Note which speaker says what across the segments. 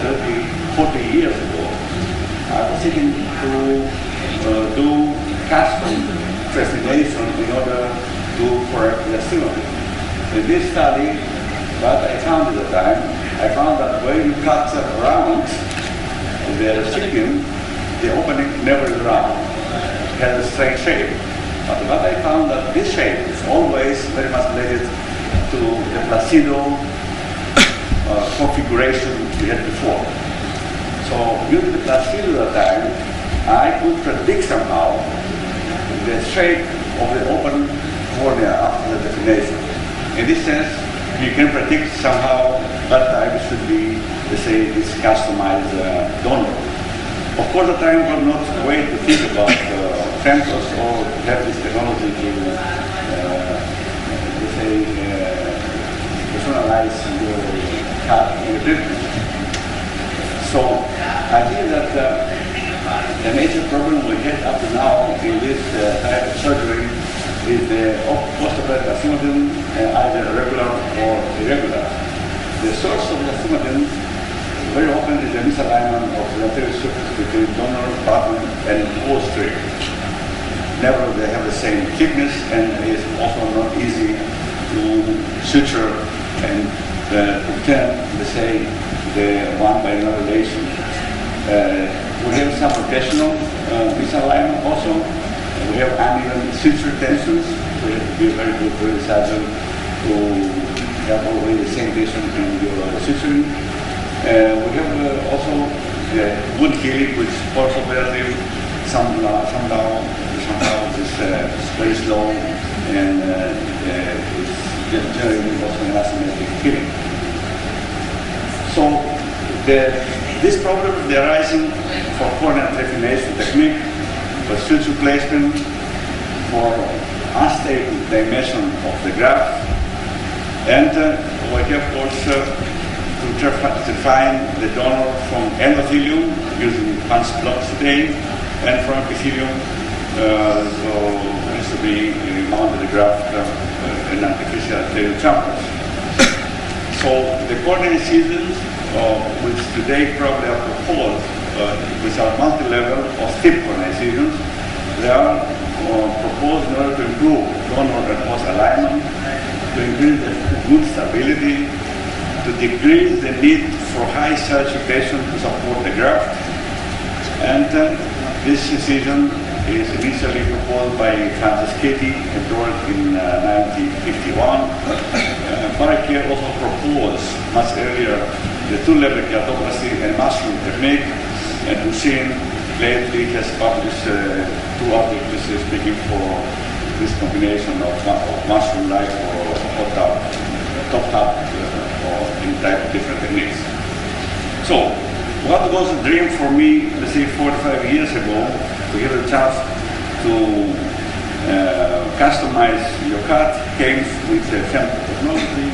Speaker 1: 30, 40 years ago, I was seeking to do custom fascination in order to correct the asymmetry. In this study, what I found at the time, I found that when you cut around the recipient, the opening never is round. It has a straight shape. But what I found that this shape is always very much related to the Placido configuration we had before. So using the Placido at that time, I could predict somehow the shape of the open cornea after the definition. In this sense, you can predict somehow that time should be, let's say, this customized donor. Of course, the time was not a way to think about femtos or have this technology to, let's say, personalize your cut and your treatment. So I think that the major problem we had up to now in this type of surgery is the post-operative astigmatism, either regular or irregular. The source of the astigmatism very often is the misalignment of the anterior surface between donor, button, and posterior. Never they have the same thickness, and it is also not easy to suture and pretend, let's say, the one-by-one relation. We have some rotational misalignment also. We have uneven suture tensions, so you have to be very good for the surgeon to have always the same tension in your suturing. We have also wound healing, which is post-operative, somehow is very slow and is generally also an asymmetric healing. So this problem is arising for corneal trephination technique, for suture placement, for unstable dimension of the graft, and we have also to define the donor from endothelium using punch blocks today, and from epithelium, so it needs to be mounted the graft in artificial anterior chambers. So the corneal incisions, which today probably are proposed, which are multi-level or steep corneal incisions, they are proposed in order to improve donor and host alignment, to increase the good stability, to decrease the need for high saturation to support the graft. And this incision is initially proposed by Franceschetti and Dordt in 1951. Pallkaris also proposed much earlier the two-level keratoplasty and mushroom technique, and Hussein lately has published two articles speaking for this combination of mushroom-like or top-up or in type of different techniques. So, what was a dream for me, let's say 45 years ago, to have a chance to customize your cut, came with femto technology.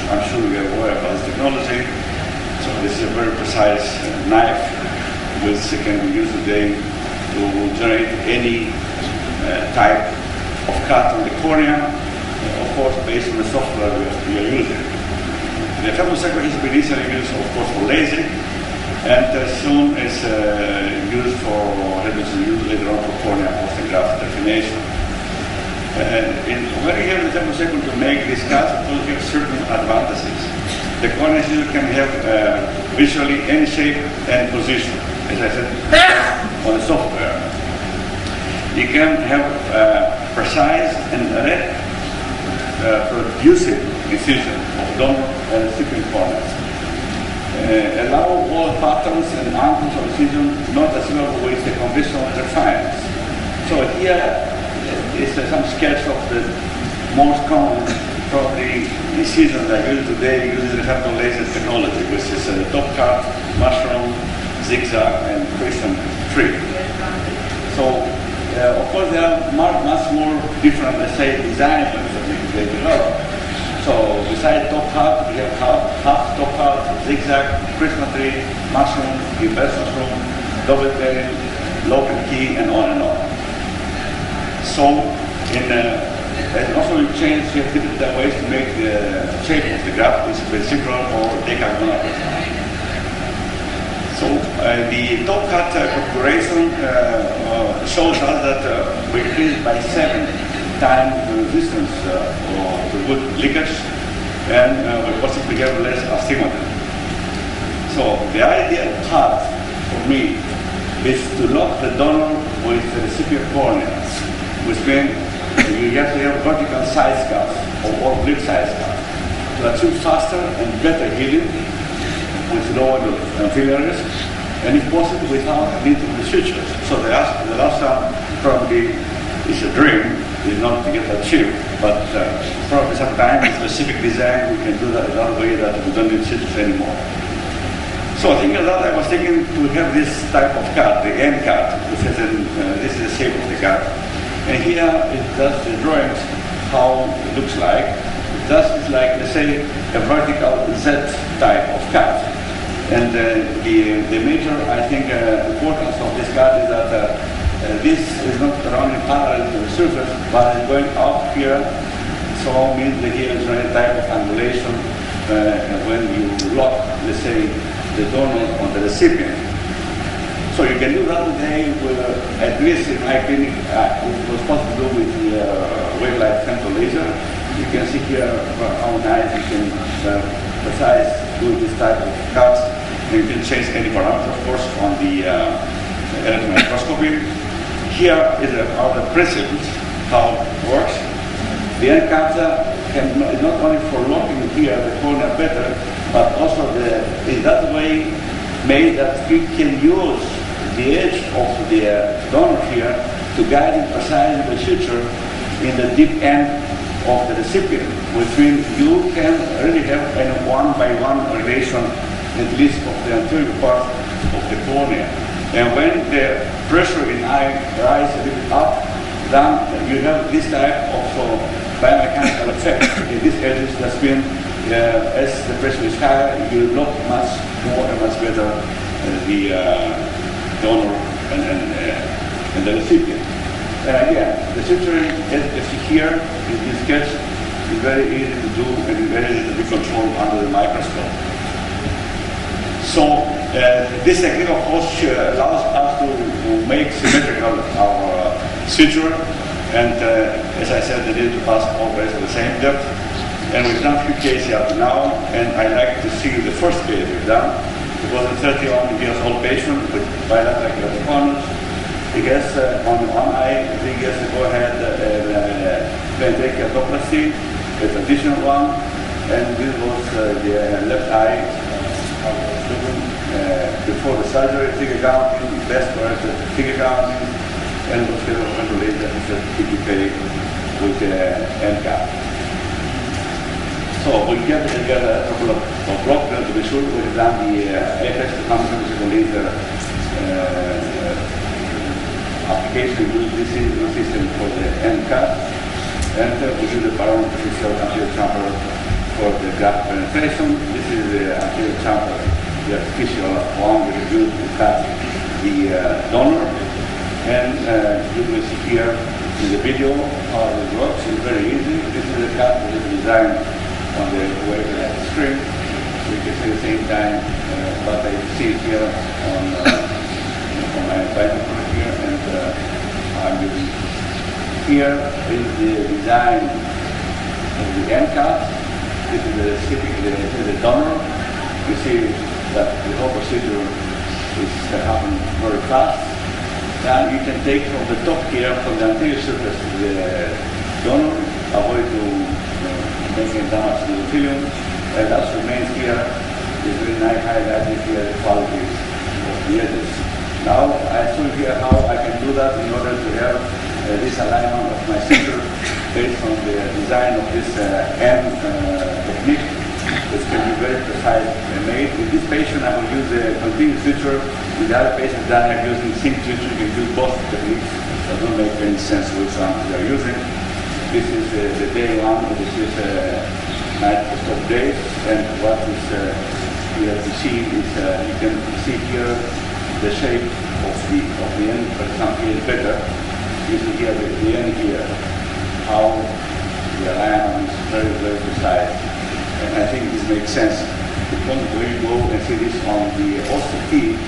Speaker 1: I'm sure you're aware about this technology. So this is a very precise knife which can be used today to generate any type of cut on the cornea, of course based on the software we are using. The femtosecond has been initially used, of course, for LASIK, and soon is used for, later on for cornea post-graft definition. When you have the femtosecond to make this cut, it will have certain advantages. The cornea can have visually any shape and position, as I said, on the software. You can have precise and reproducible incision of donor and recipient corneas. Allow all patterns and angles of incision not achievable with the conventional refinements. So here is some sketch of the most common probably incisions that are used today using the femto laser technology, which is top cut, mushroom, zigzag, and crescent tree. So of course there are much more different, let's say, design elements that they develop. So besides top cut, we have half top cut, zigzag, crescent tree, mushroom, inverse mushroom, double bearing, local key, and on and on. So and also we change different ways to make the shape of the graft, which is vesicular or decagonal. The top cut configuration shows us that we increased by 7 times the resistance of the wood leakage, and we possibly have less astigmatism. So the ideal path for me is to lock the donor with the recipient cornea, which means you have to have vertical side scars or oblique side scars to achieve faster and better healing with lower failure risk, and if possible without need of the sutures. So the last one probably is a dream, is not to get achieved, but probably sometime in specific design we can do that in another way that we don't need sutures anymore. So thinking of that, I was thinking to have this type of cut, the end cut, which is this is the shape of the cut. And here it does the drawings how it looks like. It does is like, let's say, a vertical Z type of cut. And the major, I think, importance of this cut is that this is not running parallel to the surface, but it's going up here. So means that here is a type of angulation when you lock, let's say, the donor on the recipient. So you can do that today with, at least in my clinic, it was possible to do with the wave-light femto laser. You can see here how nice you can precise do this type of cuts. You can change any parameter, of course, on the electron microscopy. Here are the principles, how it works. The end cutter is not only for locking here the cornea better, but also in that way made that we can use the edge of the donor here to guide and precise the suture in the deep end of the recipient, which means you can really have a one-by-one relation, at least of the anterior part of the cornea. And when the pressure in eye rises a little bit up, then you have this type of biomechanical effect in these edges. That's been as the pressure is higher, you lock much more and much better the donor and the recipient. And again, the suturing, as you see here in this sketch, is very easy to do and very easy to be controlled under the microscope. So this technique, of course, allows us to make symmetrical our suture, and as I said, they need to pass always at the same depth. And we've done a few cases up to now, and I like to see the first case we've done. It was a 31-year-old patient with bilateral keratoconus. He gets on one eye, he gets to go ahead ventricular keratoplasty, a traditional one, and this was the left eye before the surgery, figure counting, best corrected figure counting, and was scheduled for later with PPK with end cap. So we get together a couple of blocks to be sure we've done the apex to come to laser application use this system for the end cut, and we do the parameter show anterior chamber for the graft penetration. This is the anterior chamber, the artificial one we use to cut the donor, and you will see here in the video how it works. It's very easy. This is the cut that is designed on the wave screen. You can see at the same time what I see here on my binocular here, and I'm using here is the design of the end cut. This is the donor. You see that the whole procedure is happening very fast. And you can take from the top here, from the anterior surface to the donor, avoid to making damage to the film, and that remains here. It's very nice highlighted here the qualities of the edges. Now I show you here how I can do that in order to have this alignment of my suture based on the design of this end technique, which can be very precise and made. With this patient I will use the continuous suture. With the other patients that I'm using sync suture, you can use both techniques. It doesn't make any sense which one we are using. This is the day one, this is microscope day, and what is here to see is you can see here the shape of the end. For example, here is better. You see here the end here, how the alignment is very, very precise. And I think this makes sense because when you go and see this on the OCT,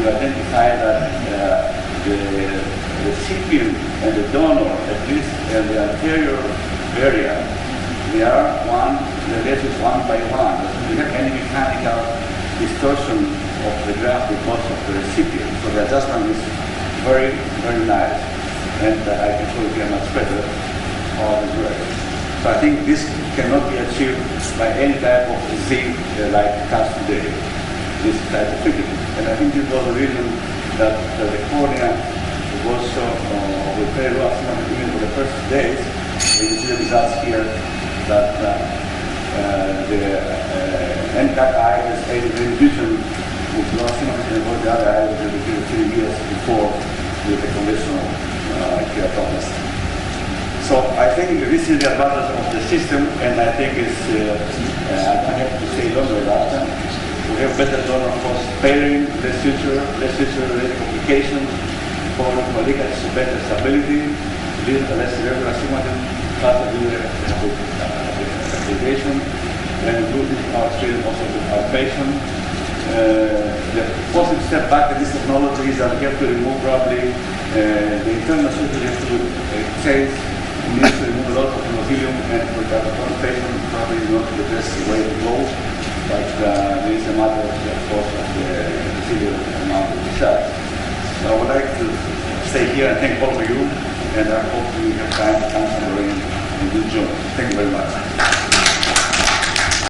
Speaker 1: you identify that the recipient and the donor, at least in the anterior area, they are one, the relations one by one. We have any mechanical distortion of the graph because of the recipient. So the adjustment is very, very nice. And I can show you here much better how it works. So I think this cannot be achieved by any type of Z like cast today, this type of figure. And I think this was the reason that the cornea was so with very low astigmatism even for the first days. You can see the results here that the NCAC eye has aided in vision with low astigmatism and the other eye was in 3 years before with the conventional keratoconus. So I think this is the advantage of the system, and I think it's, I don't have to say longer about that. We have better donor cost pairing, less future-related complications, for molecular better stability, less irregular astigmatism, faster rehabilitation, and improving our experience also with our patient. The positive step back in this technology is that we have to remove probably the internal suture, we have to change. We need to remove a lot of endothelium, and for the patient probably not the best way to go, but there is a matter of course of the residual amount of research. So I would like to stay here and thank all of you, and I hope we have time to answer in good job. Thank you very much.